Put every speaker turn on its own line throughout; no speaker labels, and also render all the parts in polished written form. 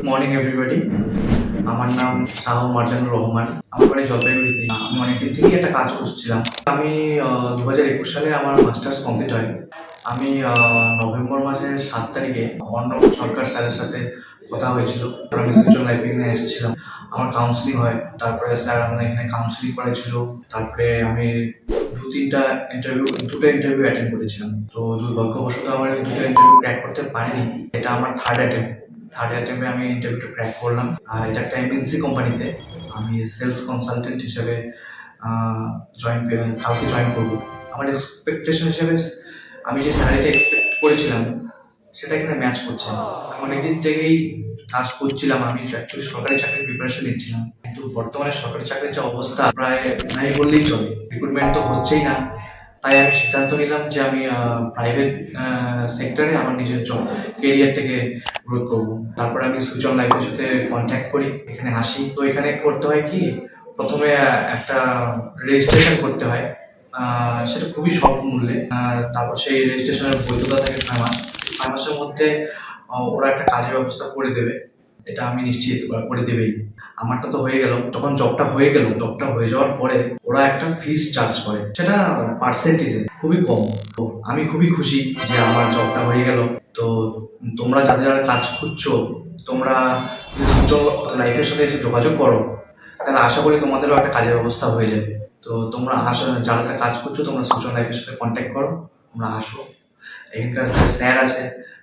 Morning everybody. আমার নাম শাহ মার্জানুর রহমান। আমার বাড়ি জলপাইগুড়িতে। আমি অনেকদিন থেকেই একটা কাজ করছিলাম। আমি 2021 সালে আমার মাস্টার্স কমপ্লিট হয়। আমি নভেম্বর মাসের 7 তারিখে অর্ণব সরকার স্যারের সাথে কথা হয়েছিল। আমি ফিউচার লাইফে এখানে এসেছিলাম। আমার কাউন্সিলিং হয়। তারপরে স্যার আমাদের এখানে কাউন্সিলিং করেছিল। তারপরে আমি দুটো ইন্টারভিউ অ্যাটেন্ড করেছিলাম। তো দুর্ভাগ্যবশত আমার এই দুটো ইন্টারভিউ ক্র্যাক করতে পারিনি। এটা আমার থার্ড অ্যাটেম্পে আমি ইন্টারভিউটা ক্র্যাক করলাম। এটা একটা এমএনসি কোম্পানিতে আমি সেলস কনসালটেন্ট হিসেবে কালকে জয়েন করবো। আমার এক্সপেকটেশন হিসেবে আমি যে স্যালারিটা এক্সপেক্ট করেছিলাম সেটা এখানে ম্যাচ করছে না। আমি অনেকদিন থেকেই কাজ করছিলাম। আমি অ্যাকচুয়ালি সরকারি চাকরির প্রিপারেশন নিচ্ছিলাম, কিন্তু বর্তমানে সরকারি চাকরির যে অবস্থা প্রায় নাই বললেই চলে। রিক্রুটমেন্ট তো হচ্ছেই না। তাই আমি সিদ্ধান্ত নিলাম যে আমি প্রাইভেট সেক্টরে আমার নিজের জব কেরিয়ারটাকে গ্রোথ করবো। তারপরে আমি সুইচ লাইফের সাথে কন্ট্যাক্ট করি, এখানে আসি। তো এখানে করতে হয় কি, প্রথমে একটা রেজিস্ট্রেশন করতে হয়, সেটা খুবই স্বল্প মূল্যে। তারপর সেই রেজিস্ট্রেশনের বৈধতা থাকে 6 মাস। 6 মাসের মধ্যে ওরা একটা কাজের ব্যবস্থা করে দেবে, এটা আমি নিশ্চিত ওরা করে দেবেই। আমারটা তো হয়ে গেল। যখন জবটা হয়ে যাওয়ার পরে ওরা একটা ফিস চার্জ করে, সেটা পার্সেন্টেজে খুবই কম। তো আমি খুবই খুশি যে আমার জবটা হয়ে গেল। তো তোমরা যারা কাজ খুঁজছো, তোমরা যদি সুযোগ লাইফের সাথে এসে যোগাযোগ করো, তাহলে আশা করি তোমাদেরও একটা কাজের ব্যবস্থা হয়ে যাবে। তো তোমরা যারা কাজ করছো, তোমরা সুজন লাইফের সাথে কন্ট্যাক্ট করো, তোমরা আসো। এখানকার স্যার আছে,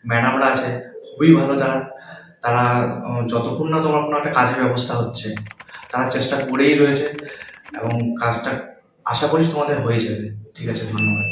ম্যাডামরা আছে, খুবই ভালো। তারা তারা যতক্ষণ না তোমার কোনো একটা কাজের ব্যবস্থা হচ্ছে, তারা চেষ্টা করেই রয়েছে এবং কাজটা আশা করি তোমাদের হয়ে যাবে। ঠিক আছে, ধন্যবাদ।